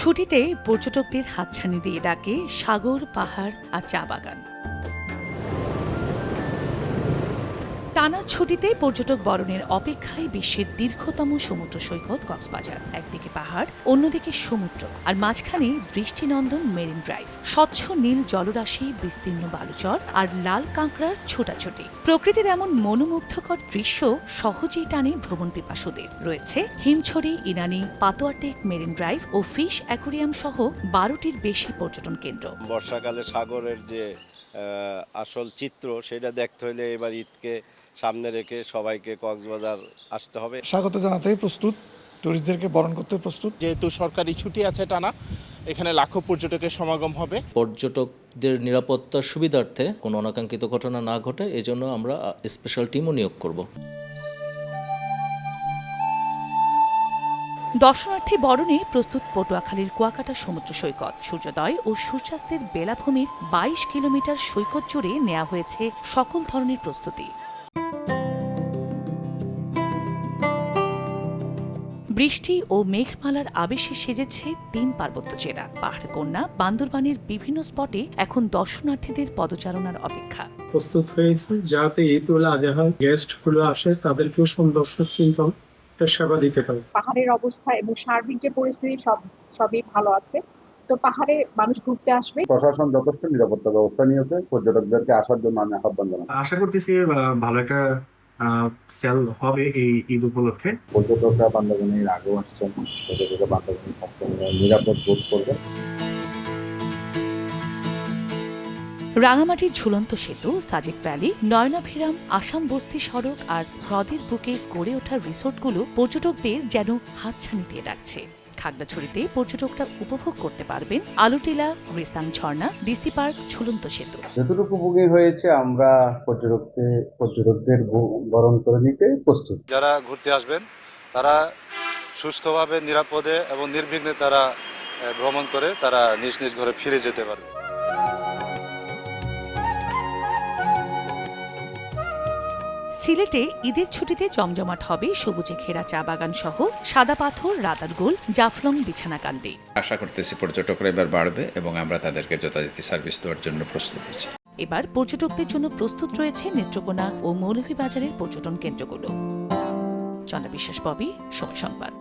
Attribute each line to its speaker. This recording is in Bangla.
Speaker 1: ছুটিতে পর্যটকদের হাতছানি দিয়ে ডাকে সাগর, পাহাড় আর চা বাগান। টানা ছুটিতে পর্যটক বরণের অপেক্ষায় বিশ্বের দীর্ঘতম সমুদ্র সৈকত কক্সবাজার। একদিকে পাহাড়, অন্যদিকে সমুদ্র, আর মাঝখানে দৃষ্টিনন্দন মেরিন ড্রাইভ। স্বচ্ছ নীল জলরাশি, বিস্তীর্ণ বালুচর আর লাল কাঁকড়ার ছোটাছুটি। প্রকৃতির এমন মনোমুগ্ধকর দৃশ্য সহজেই টানে ভ্রমণ পিপাসুদের। রয়েছে হিমছড়ি, ইনানি, পাতোয়াটেক মেরিন ড্রাইভ ও ফিশ অ্যাকোয়ারিয়াম সহ 12টির বেশি পর্যটন কেন্দ্র।
Speaker 2: বর্ষাকালে সাগরের যে আসল চিত্র সেটা দেখতে হলে এবার ঈদকে সামনে রেখে সবাইকে কক্সবাজার আসতে হবে।
Speaker 3: স্বাগত জানাতেই প্রস্তুত, টুরিস্টদেরকে বরণ করতে প্রস্তুত।
Speaker 4: যেহেতু সরকারি ছুটি আছে টানা, এখানে লাখো পর্যটকের সমাগম হবে।
Speaker 5: পর্যটকদের নিরাপত্তার সুবিধার্থে কোনো অনাকাঙ্ক্ষিত ঘটনা না ঘটে এজন্য আমরা স্পেশাল টিমও নিয়োগ করব।
Speaker 1: দর্শনার্থী বরণে প্রস্তুত পটুয়াখালীর কুয়াকাটা সমুদ্র সৈকত। সূর্যোদয় ও সূর্যাস্তের বেলাভূমির 22 কিলোমিটার সৈকত জুড়ে নেওয়া হয়েছে সকল ধরনের প্রস্তুতি। বৃষ্টি ও মেঘমালার আবেশে সেজেছে 3 পার্বত্য জেলা। পাহাড়কন্যা বান্দরবানের বিভিন্ন স্পটে এখন দর্শনার্থীদের পদচারণার অপেক্ষা।
Speaker 6: প্রস্তুত হয়েছে যাতে ঈদ উল আজহা গেস্ট গুলো আসে তাদেরকেও সুন্দর চিন্তন সেবা দিতে পারে।
Speaker 7: পাহাড়ের অবস্থা এবং সার্বিক যে পরিস্থিতি সবই ভালো আছে, তো পাহাড়ে মানুষ ঘুরতে আসবে।
Speaker 8: প্রশাসন যথেষ্ট নিরাপত্তা ব্যবস্থা নিয়েছে, পর্যটকদেরকে আসার জন্য আমি আহ্বান জানাই।
Speaker 6: আশা করতেছি ভালো একটা সেল হবে এই ঈদ উপলক্ষে।
Speaker 8: পর্যটকরা বান্দরবানের আগেও আসছেন, পর্যটকরা বান্দরবান সবসময় নিরাপদ বোধ করবে।
Speaker 1: রাঙামাটির ঝুলন্ত সেতু, সাজেক ভ্যালি, নয়নাভিরাম, আসাম বস্তি সড়ক আর হ্রদের বুকে গড়ে ওঠা রিসোর্টগুলো পর্যটকদের যেন হাতছানি দিয়ে রাখছে। খাগড়াছড়িতে পর্যটকরা উপভোগ করতে পারবেন আলুটিলা, রিসাং ঝর্ণা, ডিসি পার্ক, ঝুলন্ত সেতু।
Speaker 8: যতটুকু উপভোগী হয়েছে আমরা পর্যটকদের বরণ করে নিতে প্রস্তুত।
Speaker 9: যারা ঘুরতে আসবেন তারা সুস্থভাবে, নিরাপদে এবং নির্বিঘ্নে তারা ভ্রমণ করে তারা নিজ নিজ ঘরে ফিরে যেতে পারবে।
Speaker 1: সিলেটে ঈদের ছুটিতে জমজমাট হবে সবুজে ঘেরা চা বাগান সহ সাদা পাথর, রাতারগোল, জাফলং বিছানাকান্দি।
Speaker 10: আশা করতেছি পর্যটকরা এবার বাড়বে এবং আমরা তাদেরকে যথাযথ সার্ভিস দেওয়ার জন্য প্রস্তুত আছি।
Speaker 1: এবার পর্যটকদের জন্য প্রস্তুত রয়েছে নেত্রকোনা ও মৌলভীবাজারের পর্যটন কেন্দ্রগুলো। চন্দ্রা বিশ্বাস, ববি, সময় সংবাদ।